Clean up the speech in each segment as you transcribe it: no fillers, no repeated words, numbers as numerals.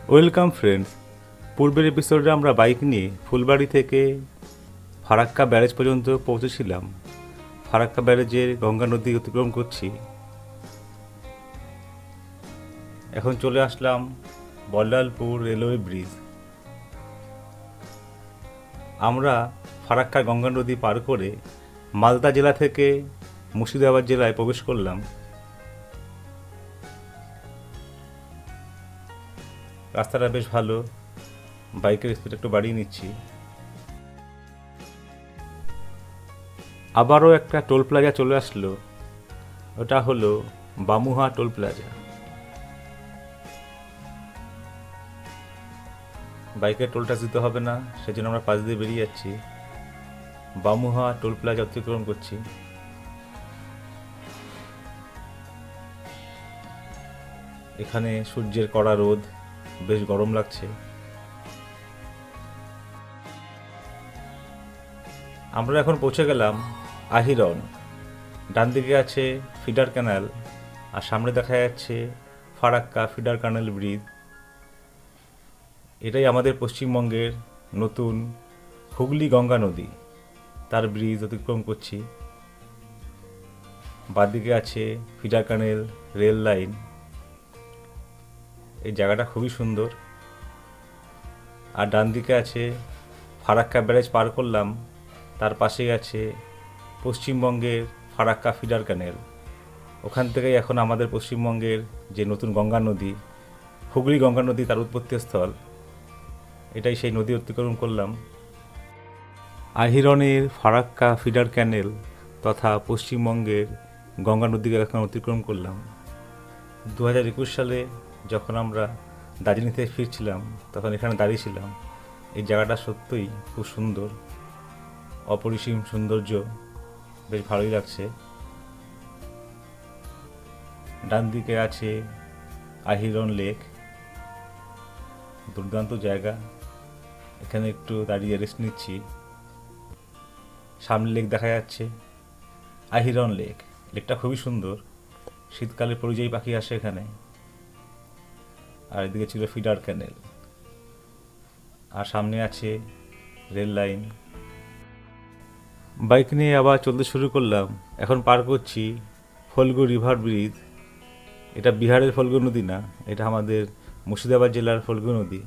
Welcome friends. পূর্বের এপিসোডে আমরা বাইক নিয়ে ফুলবাড়ি থেকে ফারাক্কা ব্যারেজ পর্যন্ত পৌঁছেছিলাম। ফারাক্কা ব্যারেজের গঙ্গা নদী অতিক্রম করছি। এখন চলে আসলাম বল্লালপুর রেলওয়ে ব্রিজ। আমরা ফারাক্কা গঙ্গা নদী পার করে মালদা জেলা থেকে মুর্শিদাবাদ জেলায় প্রবেশ করলাম। রাস্তাটা বেশ ভালো, বাইকের স্পিড একটু বাড়িয়ে নিচ্ছি। আবারও একটা টোল প্লাজা চলে আসলো, ওটা হলো বামুহা টোল প্লাজা। বাইকের টোল ট্যাক্স দিতে হবে না, সেজন্য আমরা পাশ দিয়ে বেরিয়ে যাচ্ছি। বামুহা টোল প্লাজা অতিক্রম করছি। এখানে সূর্যের কড়া রোদ, বেশ গরম লাগছে। আমরা এখন পৌঁছে গেলাম আহিরন। ডান দিকে আছে ফিডার ক্যানাল, আর সামনে দেখা যাচ্ছে ফারাক্কা ফিডার ক্যানাল ব্রিজ। এটাই আমাদের পশ্চিমবঙ্গের নতুন হুগলি গঙ্গা নদী, তার ব্রিজ অতিক্রম করছি। বাঁদিকে আছে ফিডার ক্যানেল রেল লাইন। এই জায়গাটা খুবই সুন্দর। আর ডান দিকে আছে ফারাক্কা ব্যারেজ পার করলাম, তার পাশেই আছে পশ্চিমবঙ্গের ফারাক্কা ফিডার ক্যানেল। ওখান থেকেই এখন আমাদের পশ্চিমবঙ্গের যে নতুন গঙ্গা নদী হুগলি গঙ্গা নদী, তার উৎপত্তি স্থল। এটাই সেই নদী অতিক্রম করলাম। আহিরনের ফারাক্কা ফিডার ক্যানেল তথা পশ্চিমবঙ্গের গঙ্গা নদীকে এখন অতিক্রম করলাম। 2021 সালে যখন আমরা দার্জিলিং থেকে ফিরছিলাম, তখন এখানে দাঁড়িয়েছিলাম। এই জায়গাটা সত্যিই খুব সুন্দর, অপরিসীম সৌন্দর্য, বেশ ভালোই লাগছে। ডান দিকে আছে আহিরন লেক, দুর্দান্ত জায়গা। এখানে একটু দাঁড়িয়ে রেস্ট নিচ্ছি। সামনে লেক দেখা যাচ্ছে, আহিরন লেক। লেকটা খুবই সুন্দর, শীতকালে পরিযায়ী পাখি আসে এখানে। আর এদিকে ছিল ফিডার ক্যানেল, আর সামনে আছে রেল লাইন। বাইক নিয়ে আবার চলতে শুরু করলাম। এখন পার করছি ফল্গু রিভার ব্রিজ। এটা বিহারের ফল্গু নদী না, এটা আমাদের মুর্শিদাবাদ জেলার ফল্গু নদী।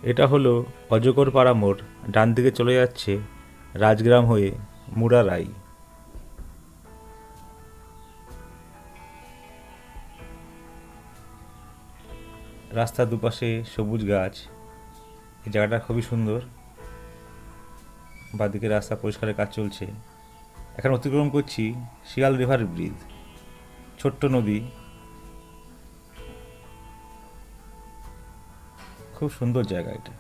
এটা হলো অজগর পাড়া মোড়। ডান দিকে চলে যাচ্ছে রাজগ্রাম হয়ে মুরারাই। রাস্তার দুপাশে সবুজ গাছ। এই জায়গাটা খুবই সুন্দর। বাঁদিকে রাস্তা পরিষ্কারের কাজ চলছে। এখন অতিক্রম করছি শিয়াল রিভার ব্রিজ, ছোট্ট নদী, খুব সুন্দর জায়গা এটা।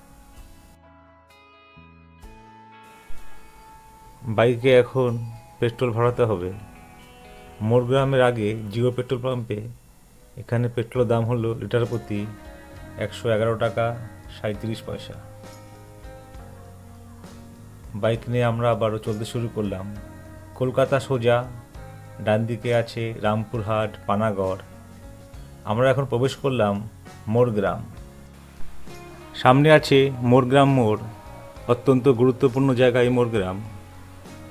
বাইকে এখন পেট্রোল ভরাতে হবে। মোরগ্রামের আগে জিও পেট্রোল পাম্পে এখানে পেট্রোলের দাম হলো লিটার প্রতি 111 টাকা 37 পয়সা। বাইক নিয়ে আমরা আবারও চলতে শুরু করলাম। কলকাতা সোজা, ডান দিকে আছে রামপুরহাট পানাগড়। আমরা এখন প্রবেশ করলাম মোরগ্রাম। সামনে আছে মোরগ্রাম মোড়, অত্যন্ত গুরুত্বপূর্ণ জায়গা এই মোরগ্রাম।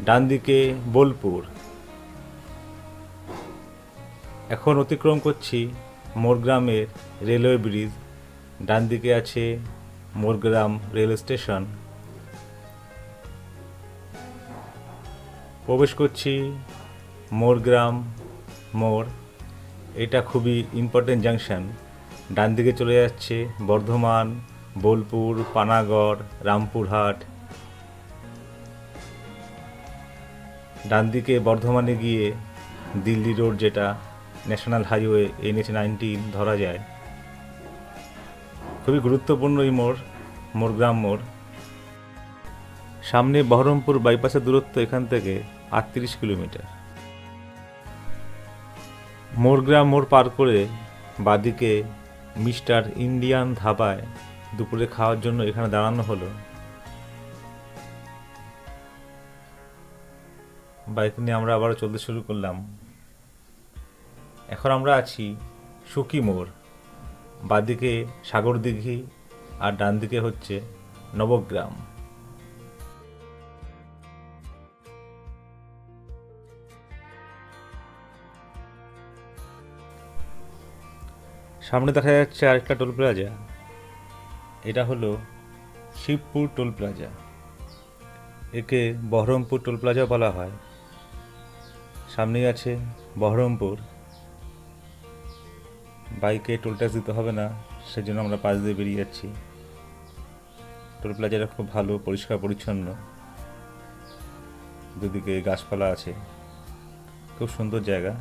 ডান দিকে বোলপুর। এখন অতিক্রম করছি মোরগ্রামের রেলওয়ে ব্রিজ। ডান দিকে আছে মোরগ্রাম রেল স্টেশন। প্রবেশ করছি মোরগ্রাম মোড়। এটা খুবই ইম্পর্টেন্ট জাংশন। ডান দিকে চলে যাচ্ছে বর্ধমান, বোলপুর, পানাগড়, রামপুরহাট। ডান দিকে বর্ধমানে গিয়ে দিল্লি রোড, যেটা ন্যাশনাল হাইওয়ে NH-19 ধরা যায়। খুবই গুরুত্বপূর্ণ এই মোড়, মোরগ্রাম মোড়। সামনে বহরমপুর বাইপাসের দূরত্ব এখান থেকে 38 কিলোমিটার। মোরগ্রাম মোড় পার করে বাদিকে মিস্টার ইন্ডিয়ান ধাবায় দুপুরে খাওয়ার জন্য এখানে দাঁড়ানো হলো। বাইক নিয়ে আমরা আবারও চলতে শুরু করলাম। এখন আমরা আছি সুকি মোড়। বাঁদিকে সাগর দিঘি আর ডান দিকে হচ্ছে নবগ্রাম। সামনে দেখা যাচ্ছে আরেকটা টোল প্লাজা, এটা হলো শিবপুর টোল প্লাজা। একে বহরমপুর টোল প্লাজাও বলা হয়। সামনেই আছে বহরমপুর। বাইকে টোল ট্যাক্স দিতে হবে না, সেজন্য আমরা পাশ দিয়ে বেরিয়ে যাচ্ছি। টোল প্লাজাটা খুব ভালো, পরিষ্কার পরিচ্ছন্ন, দুদিকে গাছপালা আছে, খুব সুন্দর জায়গা।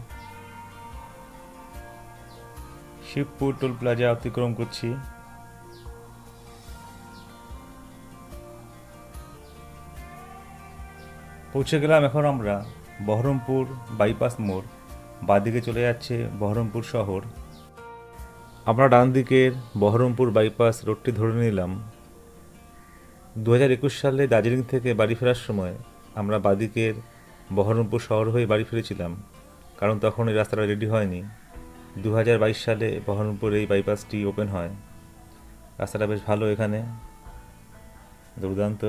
শিবপুর টোল প্লাজা অতিক্রম করছি। পৌঁছে গেলাম এখন আমরা বহরমপুর বাইপাস মোড়। বাঁদিকে চলে যাচ্ছে বহরমপুর শহর। আমরা ডান দিকের বহরমপুর বাইপাস রোডটি ধরে নিলাম। 2021 সালে দার্জিলিং থেকে বাড়ি ফেরার সময় আমরা বাঁদিকের বহরমপুর শহর হয়ে বাড়ি ফিরেছিলাম, কারণ তখন এই রাস্তাটা রেডি হয়নি। 2022 সালে বহরমপুর এই বাইপাসটি ওপেন হয়। রাস্তাটা বেশ ভালো, এখানে দুর্দান্ত।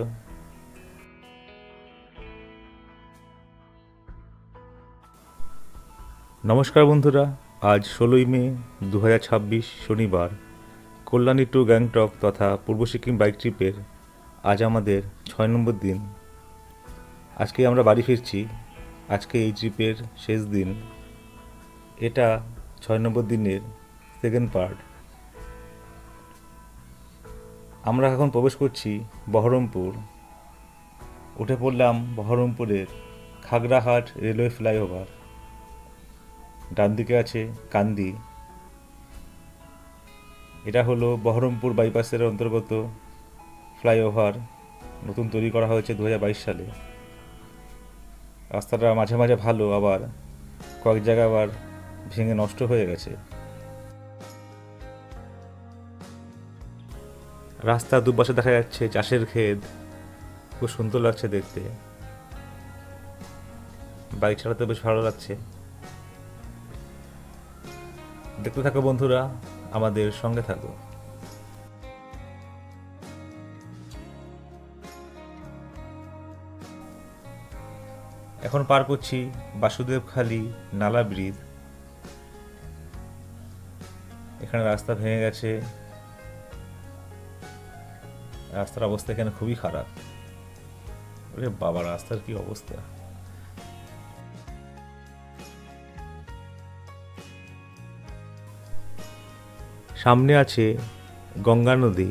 নমস্কার বন্ধুরা, আজ 16ই মে 2026 শনিবার। কল্যাণী টু গ্যাংটক তথা পূর্ব সিকিম বাইক ট্রিপের আজ আমাদের 6 নম্বর দিন। আজকে আমরা বাড়ি ফিরছি। আজকে এই ট্রিপের শেষ দিন। এটা 6 নম্বর দিনের সেকেন্ড পার্ট। আমরা এখন প্রবেশ করছি বহরমপুর। উঠে পড়লাম বহরমপুরের খাগড়াহাট রেলওয়ে ফ্লাইওভার। ডান দিকে আছে কান্দি। এটা হলো বহরমপুর বাইপাসের অন্তর্গত ফ্লাইওভার, নতুন তৈরি করা হয়েছে 2022 সালে। রাস্তাটা মাঝে মাঝে ভালো, আবার কয়েক জায়গায় আবার ভেঙে নষ্ট হয়ে গেছে। রাস্তার দুপাশে দেখা যাচ্ছে চাষের ক্ষেত, খুব সুন্দর লাগছে দেখতে। বাইক চালাতে বেশ ভালো লাগছে। দেখতে থাকো বন্ধুরা, আমাদের সঙ্গে থাকো। এখন পার করছি বাসুদেবখালী নালা ব্রিজ। এখানে রাস্তা ভেঙে গেছে, রাস্তার অবস্থা এখানে খুবই খারাপ। ওরে বাবা, রাস্তার কি অবস্থা! সামনে আছে গঙ্গা নদী।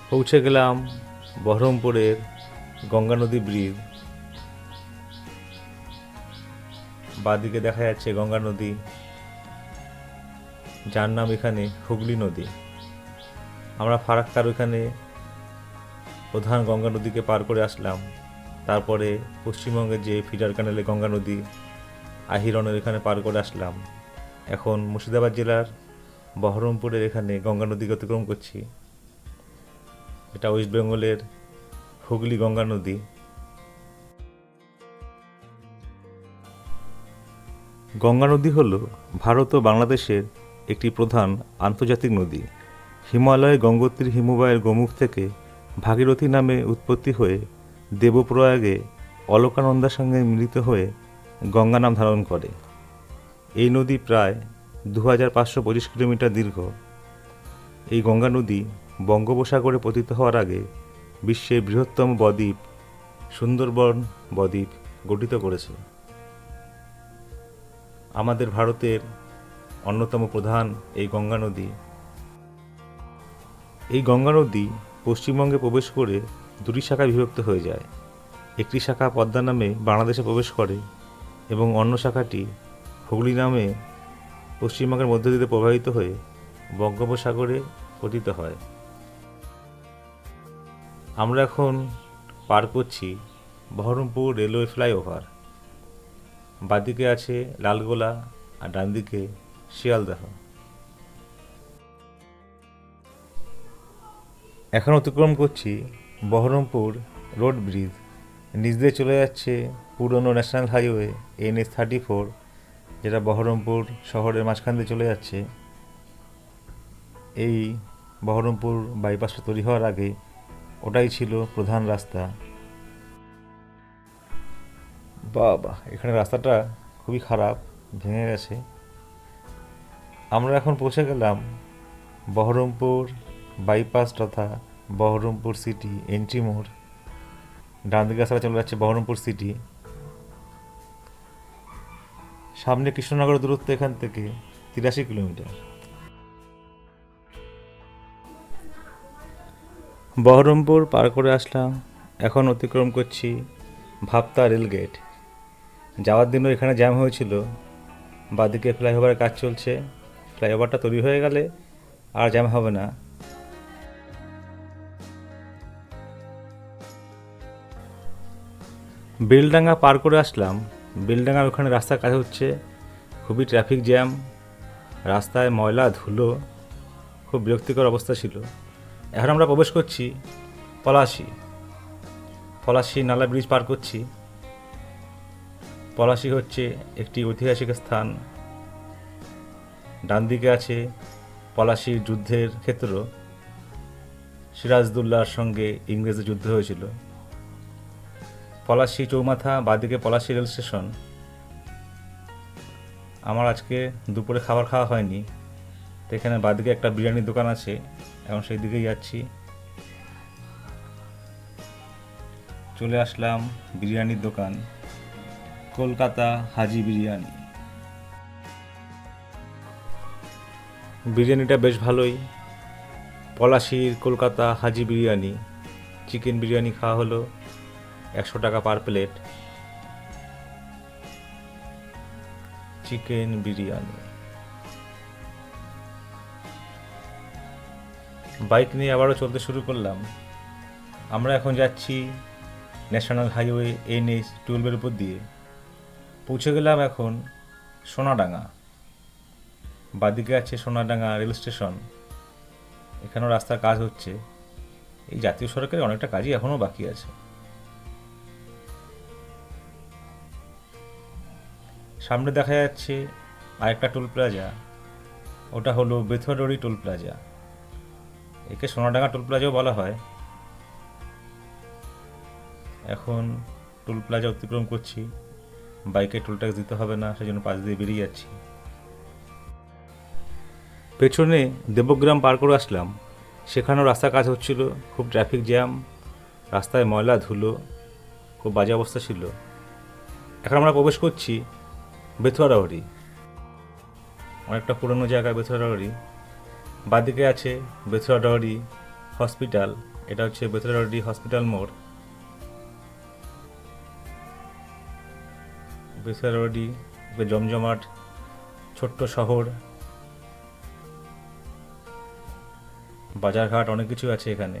পৌঁছে গেলাম বহরমপুরের গঙ্গা নদী ব্রিজ। বাঁদিকে দেখা যাচ্ছে গঙ্গা নদী, যার নাম এখানে হুগলি নদী। আমরা ফারাক্কার ওইখানে প্রধান গঙ্গা নদীকে পার করে আসলাম। তারপরে পশ্চিমবঙ্গের যে ফিডার ক্যানেলে গঙ্গা নদী আহিরনের এখানে পার করে আসলাম। এখন মুর্শিদাবাদ জেলার বহরমপুরের এখানে গঙ্গা নদীকে অতিক্রম করছি। এটা ওয়েস্ট বেঙ্গলের হুগলি গঙ্গা নদী। গঙ্গা নদী হল ভারত ও বাংলাদেশের একটি প্রধান আন্তর্জাতিক নদী। হিমালয়ে গঙ্গোত্রী হিমবাহের গোমুখ থেকে ভাগীরথী নামে উৎপত্তি হয়ে দেবপ্রয়াগে অলকানন্দার সঙ্গে মিলিত হয়ে গঙ্গা নাম ধারণ করে। এই নদী প্রায় 2525 কিলোমিটার দীর্ঘ। এই গঙ্গা নদী বঙ্গোপসাগরে পতিত হওয়ার আগে বিশ্বের বৃহত্তম বদ্বীপ সুন্দরবন বদ্বীপ গঠিত করেছে। আমাদের ভারতের অন্যতম প্রধান এই গঙ্গা নদী। এই গঙ্গা নদী পশ্চিমবঙ্গে প্রবেশ করে দুটি শাখায় বিভক্ত হয়ে যায়। একটি শাখা পদ্মা নামে বাংলাদেশে প্রবেশ করে এবং অন্য শাখাটি হুগলি নামে পশ্চিমবঙ্গের মধ্য দিয়ে প্রবাহিত হয়ে বঙ্গোপসাগরে পতিত হয়। আমরা এখন পার করছি বহরমপুর রেলওয়ে ফ্লাইওভার। বাঁদিকে আছে লালগোলা আর ডান দিকে শিয়ালদাহ। এখন অতিক্রম করছি বহরমপুর রোড ব্রিজ। নিচ দিয়ে চলে যাচ্ছে পুরনো ন্যাশনাল হাইওয়ে NH-34, যেটা বহরমপুর শহরের মাঝখান দিয়ে চলে যাচ্ছে। এই বহরমপুর বাইপাসটা তৈরি হওয়ার আগে ওটাই ছিল প্রধান রাস্তা। বাবা, এখানে রাস্তাটা খুবই খারাপ, ভেঙে গেছে। আমরা এখন পৌঁছে গেলাম বহরমপুর বাইপাস তথা বহরমপুর সিটি এন্ট্রি মোড়। ডান দিকে রাস্তাটা চলে যাচ্ছে বহরমপুর সিটি। সামনে কৃষ্ণনগরের দূরত্ব এখান থেকে 83 কিলোমিটার। বহরমপুর পার করে আসলাম, এখন অতিক্রম করছি ভাপ্তা রেলগেট। যাওয়ার দিনও এখানে জ্যাম হয়েছিল। বাদিকে ফ্লাইওভারের কাজ চলছে, ফ্লাইওভারটা তৈরি হয়ে গেলে আর জ্যাম হবে না। বেলডাঙ্গা পার করে আসলাম। বেলডাঙ্গার ওখানে রাস্তার কাজ হচ্ছে, খুবই ট্রাফিক জ্যাম, রাস্তায় ময়লা ধুলো, খুব বিরক্তিকর অবস্থা ছিল। এখন আমরা প্রবেশ করছি পলাশী নালা ব্রিজ পার করছি। পলাশী হচ্ছে একটি ঐতিহাসিক স্থান। ডান দিকে আছে পলাশীর যুদ্ধের ক্ষেত্র, সিরাজদৌল্লার সঙ্গে ইংরেজদের যুদ্ধ হয়েছিল। পলাশী চৌমাথা, বাদিকে পলাশী রেল স্টেশন। আমার আজকে দুপুরে খাবার খাওয়া হয়নি, তো এখানে বাদিকে একটা বিরিয়ানির দোকান আছে, এখন সেই দিকেই যাচ্ছি। চলে আসলাম বিরিয়ানির দোকান, কলকাতা হাজি বিরিয়ানি। বিরিয়ানিটা বেশ ভালোই। পলাশীর কলকাতা হাজি বিরিয়ানি, চিকেন বিরিয়ানি খাওয়া হলো 100 টাকা পার প্লেট। চিকেন বিরিয়ানি। বাইক নিয়ে আবারও চলতে শুরু করলাম। আমরা এখন যাচ্ছি ন্যাশনাল হাইওয়ে NH-12 উপর দিয়ে। পৌঁছে গেলাম এখন সোনাডাঙ্গা। বাদিকে আছে সোনাডাঙ্গা রেল স্টেশন। এখানেও রাস্তার কাজ হচ্ছে। এই জাতীয় সড়কের অনেকটা কাজই এখনও বাকি আছে। সামনে দেখা যাচ্ছে আরেকটা টোল প্লাজা, ওটা হলো বেথুয়াডরি টোল প্লাজা। একে সোনাডাঙ্গা টোল প্লাজাও বলা হয়। এখন টোল প্লাজা অতিক্রম করছি, বাইকে টোল ট্যাক্স দিতে হবে না, সেজন্য পাশ দিয়ে বেরিয়ে যাচ্ছি। পেছনে দেবগ্রাম পার করে আসলাম, সেখানেও রাস্তার কাজ হচ্ছিল, খুব ট্রাফিক জ্যাম, রাস্তায় ময়লা ধুলো, খুব বাজে অবস্থা ছিল। এখন আমরা প্রবেশ করছি বেথুয়াডরি, অনেকটা পুরনো জায়গা বেথুয়াডরি। বাদিকে আছে বেথুয়াডরি হসপিটাল, এটা হচ্ছে বেথুয়াডরি হসপিটাল মোড়। বেথুয়াডরি জমজমাট ছোট্ট শহর, বাজারঘাট অনেক কিছু আছে এখানে।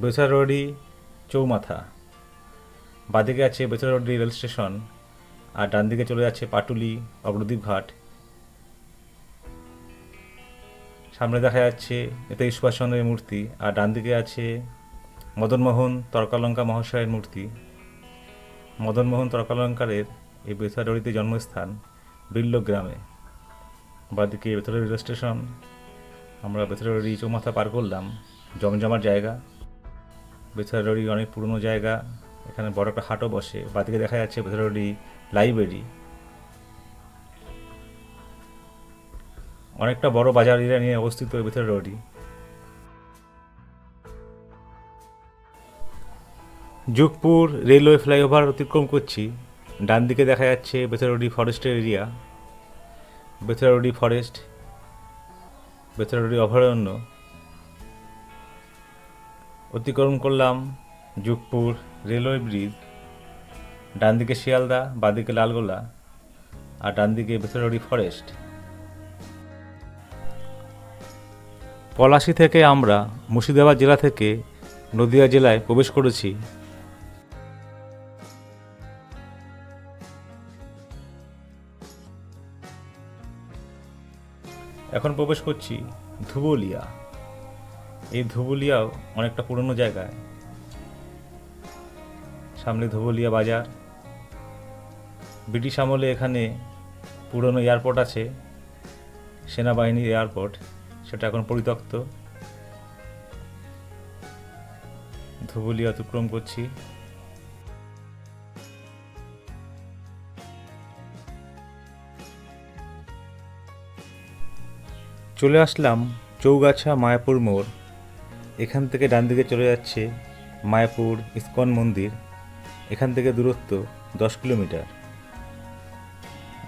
বেথুয়াডরি চৌমাথা, বাদিকে আছে বেথুয়াডরি রেল স্টেশন, আর ডান দিকে চলে যাচ্ছে পাটুলি অগ্রদ্বীপ ঘাট। সামনে দেখা যাচ্ছে নেতাজি সুভাষচন্দ্রের মূর্তি, আর ডান দিকে আছে মদনমোহন তর্কালঙ্কার মহাশয়ের মূর্তি। মদনমোহন তর্কালঙ্কারের এই বেথুয়াডরিতে জন্মস্থান, বিল্ল গ্রামে। বাদিকে বেথুয়াডরি রেল স্টেশন। আমরা বেথুয়াডরি চৌমাথা পার করলাম, জমজমাট জায়গা। বেথুয়াডরি অনেক পুরনো জায়গা, এখানে বড় একটা হাটও বসে। বাদিকে দেখা যাচ্ছে বেথুয়াডরি লাইব্রেরি, অনেকটা বড় বাজার এরিয়া নিয়ে অবস্থিত বেথুয়াডরি। যুগপুর রেলওয়ে ফ্লাইওভার অতিক্রম করছি। ডান দিকে দেখা যাচ্ছে বেথুয়াডরি ফরেস্টের এরিয়া, বেথুয়াডরি ফরেস্ট, বেথুয়াডরি অভয়ারণ্য। অতিক্রম করলাম যুগপুর রেলওয়ে ব্রিজ। ডান দিকে শিয়ালদা, বাদিকে লালগোলা, আর ডান দিকে বেথুয়াডরি ফরেস্ট। পলাশী থেকে আমরা মুর্শিদাবাদ জেলা থেকে নদিয়া জেলায় প্রবেশ করেছি। এখন প্রবেশ করছি ধুবুলিয়া। এই ধুবুলিয়াও অনেকটা পুরনো জায়গায়। সামনে ধুবুলিয়া বাজার। ব্রিটিশ আমলে এখানে পুরনো এয়ারপোর্ট আছে, সেনাবাহিনীর এয়ারপোর্ট, সেটা এখন পরিত্যক্ত। ধুবুলিয়া অতিক্রম করছি। চলে আসলাম চৌগাছা মায়াপুর মোড়। এখান থেকে ডান দিকে চলে যাচ্ছে মায়াপুর ইস্কন মন্দির। এখান থেকে দূরত্ব 10 কিলোমিটার।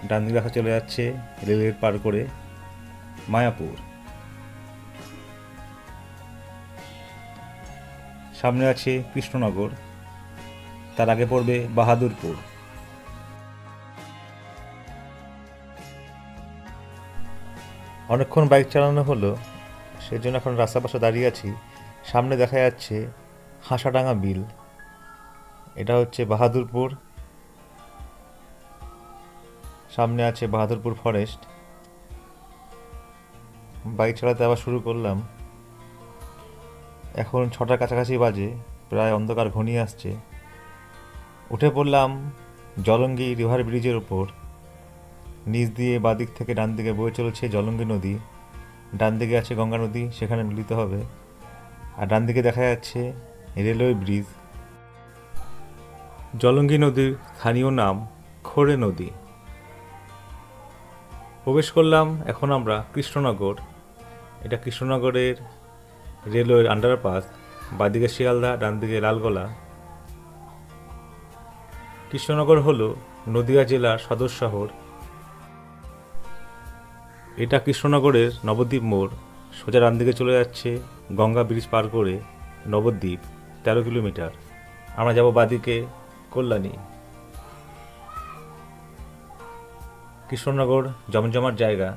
ডান দিকে দেখা চলে যাচ্ছে রেলগেট পার করে মায়াপুর। সামনে আছে কৃষ্ণনগর, তার আগে পড়বে বাহাদুরপুর। অনেকক্ষণ বাইক চালানো হলো, সেজন্য এখন রাস্তার পাশে দাঁড়িয়ে আছি। সামনে দেখা যাচ্ছে হাঁসাডাঙ্গা বিল, এটা হচ্ছে বাহাদুরপুর। সামনে আছে বাহাদুরপুর ফরেস্ট। বাইক চালাতে আবার শুরু করলাম। এখন 6টার কাছাকাছি বাজে, প্রায় অন্ধকার ঘনিয়ে আসছে। উঠে পড়লাম জলঙ্গি রিভার ব্রিজের ওপর। নিচ দিয়ে বাদিক থেকে ডান দিকে বয়ে চলেছে জলঙ্গি নদী। ডান দিকে আছে গঙ্গা নদী, সেখানে মিলিত হবে। আর ডান দিকে দেখা যাচ্ছে রেলওয়ে ব্রিজ। জলঙ্গি নদীর স্থানীয় নাম খোরে নদী। প্রবেশ করলাম এখন আমরা কৃষ্ণনগর। এটা কৃষ্ণনগরের রেলওয়ের আন্ডারপাস। বাদিকে শিয়ালদা, ডান দিকে লালগোলা। কৃষ্ণনগর হলো নদিয়া জেলার সদর শহর। এটা কৃষ্ণনগরের নবদ্বীপ মোড়। সোজা ডান দিকে চলে যাচ্ছে গঙ্গা ব্রিজ পার করে নবদ্বীপ, 13 কিলোমিটার। আমরা যাব বাদিকে কল্যাণী। কৃষ্ণনগর জমজমাট জায়গা।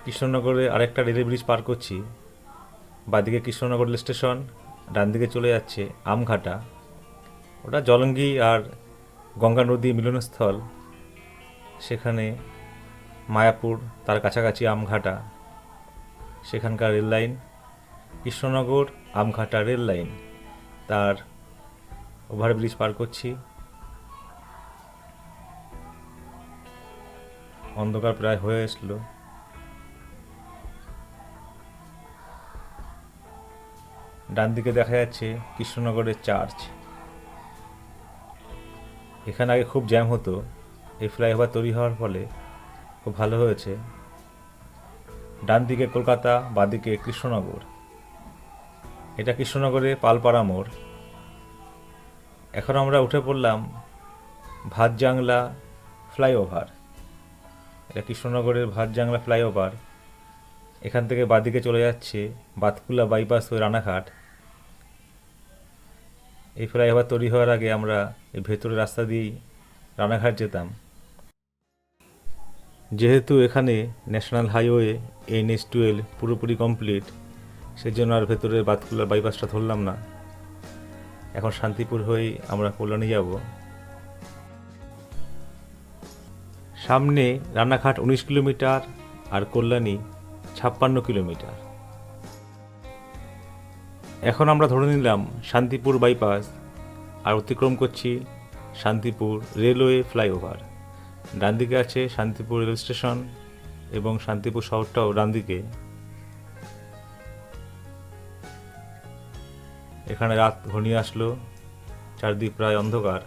কৃষ্ণনগরে আরেকটা রেল ব্রিজ পার করছি। বাদিকে কৃষ্ণনগর রেল স্টেশন, ডান দিকে চলে যাচ্ছে আমঘাটা। ওটা জলঙ্গি আর গঙ্গা নদী মিলনস্থল। সেখানে মায়াপুর, তার কাছাকাছি আমঘাটা, সেখানকার rail line. Krishnanagar Amghata rail line, তার ওভারব্রিজ পার করছি। অন্ধকার প্রায় হয়ে আসলো। ডান দিকে দেখা যাচ্ছে কৃষ্ণনগরের চার্চ। এখানে আগে খুব জ্যাম হতো, এই ফ্লাইওভার তৈরি হওয়ার ফলে খুব ভালো হয়েছে। ডান দিকে কলকাতা, বাদিকে কৃষ্ণনগর। এটা কৃষ্ণনগরে পালপাড়া মোড়। এখন আমরা উঠে পড়লাম ভাতজাংলা ফ্লাইওভার। এটা কৃষ্ণনগরের ভাতজাংলা ফ্লাইওভার। এখান থেকে বাদিকে চলে যাচ্ছে বাতকুলা বাইপাস হয়ে রানাঘাট। এই ফ্লাইওভার তৈরি হওয়ার আগে আমরা এই ভেতরের রাস্তা দিয়েই রানাঘাট যেতাম। যেহেতু এখানে ন্যাশনাল হাইওয়ে NH-12 পুরোপুরি কমপ্লিট, সেজন্য আর ভেতরের বাতকুলার বাইপাসটা ধরলাম না। এখন শান্তিপুর হয়েই আমরা কল্যাণী যাব। সামনে রানাঘাট 19 কিলোমিটার আর কল্যাণী 56 কিলোমিটার। এখন আমরা ধরে নিলাম শান্তিপুর বাইপাস আর অতিক্রম করছি শান্তিপুর রেলওয়ে ফ্লাইওভার। ডান দিকে আছে শান্তিপুর রেল স্টেশন এবং শান্তিপুর শহরটাও ডান দিকে। এখানে রাত ঘনিয়ে আসলো, চারদিক প্রায় অন্ধকার।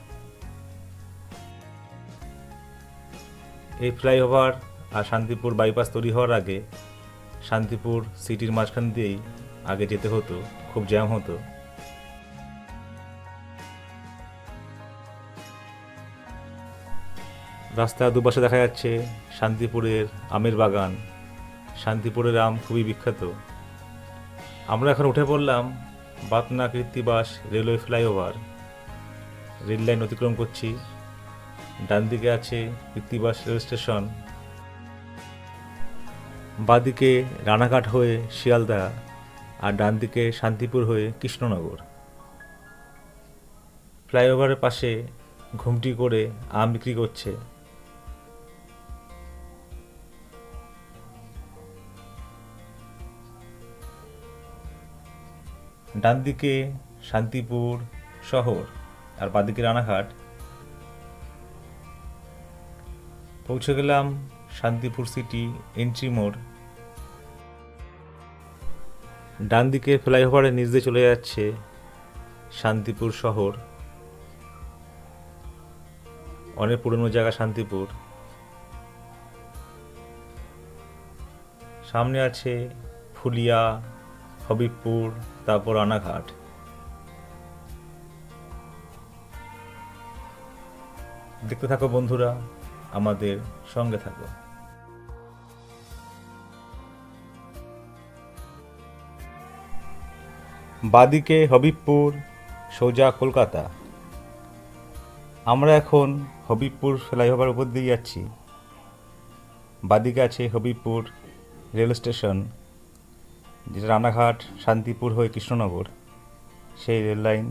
এই ফ্লাইওভার আর শান্তিপুর বাইপাস তৈরি হওয়ার আগে শান্তিপুর সিটির মাঝখান দিয়েই আগে যেতে হতো, খুব জ্যাম হতো। রাস্তার দুপাশে দেখা যাচ্ছে শান্তিপুরের আমের বাগান। শান্তিপুরের আম খুবই বিখ্যাত। আমরা এখন উঠে পড়লাম বাতনা Krittibas railway flyover. Rail line অতিক্রম করছি। ডান দিকে আছে কৃত্তিবাস রেল স্টেশন, বাদিকে রানাঘাট হয়ে শিয়ালদা, আর ডান দিকে শান্তিপুর হয়ে কৃষ্ণনগর। ফ্লাইওভারের পাশে ঘুমটি করে আম বিক্রি করছে। ডান দিকে শান্তিপুর শহর, আর বাদিকে রানাঘাট। পৌঁছে গেলাম শান্তিপুর সিটি এন্ট্রি মোড়। ডান দিকে ফ্লাইওভারের নিচ দিয়ে চলে যাচ্ছে শান্তিপুর শহর। অনেক পুরনো জায়গা শান্তিপুর। সামনে আছে ফুলিয়া, হবিবপুর, তারপর রানাঘাট। দেখতে থাকো বন্ধুরা, আমাদের সঙ্গে থাকো। বাদিকে হবিবপুর, সোজা কলকাতা। আমরা এখন হবিবপুর ফ্লাইওভার উপর দিয়ে যাচ্ছি। বাদিকে আছে হবিবপুর রেল স্টেশন, যেটা রানাঘাট শান্তিপুর হয়ে কৃষ্ণনগর, সেই রেল লাইন।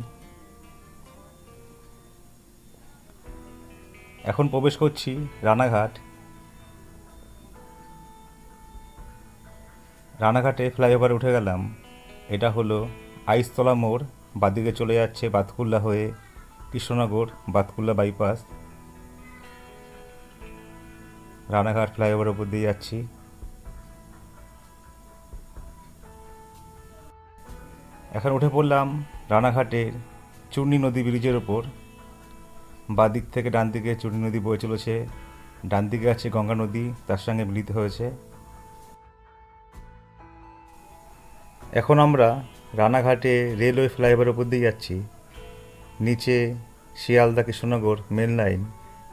এখন প্রবেশ করছি রানাঘাট। রানাঘাটে ফ্লাইওভারে উঠে গেলাম। এটা হলো আইসতলা মোড়। বাদিকে চলে যাচ্ছে বাতকুল্লা হয়ে কৃষ্ণনগর, বাতকুল্লা বাইপাস। রানাঘাট ফ্লাইওভার উপর দিয়ে যাচ্ছি। এখন উঠে পড়লাম রানাঘাটের চূর্ণী নদী ব্রিজের ওপর। বাদিক থেকে ডান দিকে চূর্ণী নদী বয়ে চলেছে। ডান দিকে আছে গঙ্গা নদী, তার সঙ্গে মিলিত হয়েছে। এখন আমরা রানাঘাটে রেলওয়ে ফ্লাইওভার উপর দিয়ে যাচ্ছি। নিচে শিয়ালদা কৃষ্ণনগর মেন লাইন,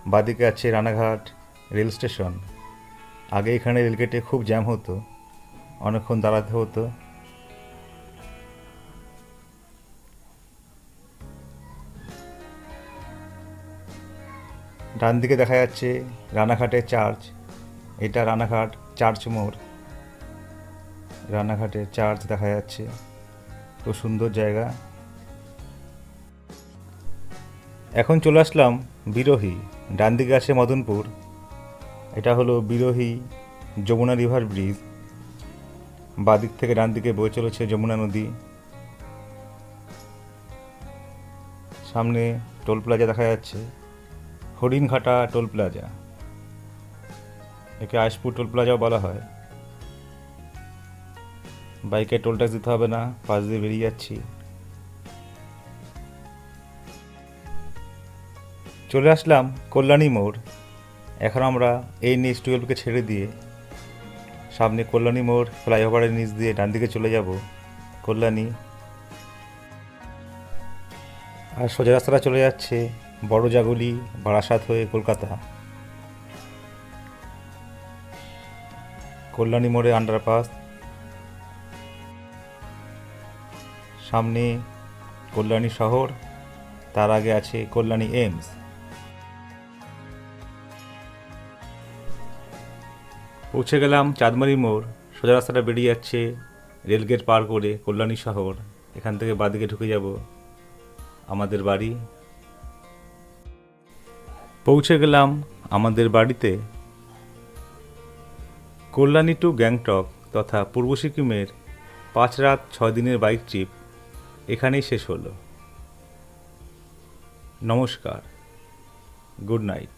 বাদিকে আছে রানাঘাট রেল স্টেশন। আগে এখানে রেলগেটে খুব জ্যাম হতো, অনেকক্ষণ দাঁড়াতে হতো। ডান দিকে দেখা যাচ্ছে রানাঘাটের চার্চ। এটা রানাঘাট চার্চ মোড়। রানাঘাটের চার্চ দেখা যাচ্ছে, খুব সুন্দর জায়গা। এখন চলে আসলাম বিরোহী। ডান দিকে আছে মদনপুর। এটা হলো বিরোহী যমুনা রিভার ব্রিজ। বাদিক থেকে ডান দিকে বয়ে চলেছে যমুনা নদী। সামনে টোল প্লাজা দেখা যাচ্ছে, হরিণঘাটা টোল প্লাজা। একে আইসপুর টোল প্লাজাও বলা হয়। বাইকে টোল ট্যাক্স দিতে হবে না, পাশ দিয়ে বেরিয়ে যাচ্ছি। চলে আসলাম কল্যাণী মোড়। এখন আমরা NH-12কে ছেড়ে দিয়ে সামনে কল্যাণী মোড় ফ্লাইওভারের নিচ দিয়ে ডান দিকে চলে যাব কল্যাণী। আর সোজা রাস্তাটা চলে যাচ্ছে বড় জাগুলি, বারাসাত হয়ে কলকাতা। কল্যাণী মোড়ে আন্ডারপাস, সামনে কল্যাণী শহর, তার আগে আছে কল্যাণী এইমস। পৌঁছে গেলাম চাঁদমারি মোড়। সোজা রাস্তাটা বেরিয়ে যাচ্ছে রেলগেট পার করে কল্যাণী শহর। এখান থেকে বাদিকে ঢুকে যাব আমাদের বাড়ি। পৌঁছে গেলাম আমাদের বাড়িতে। কল্যাণী টু গ্যাংটক তথা পূর্ব সিকিমের 5 রাত 6 দিনের বাইক ট্রিপ এখানেই শেষ হলো। নমস্কার, গুড নাইট।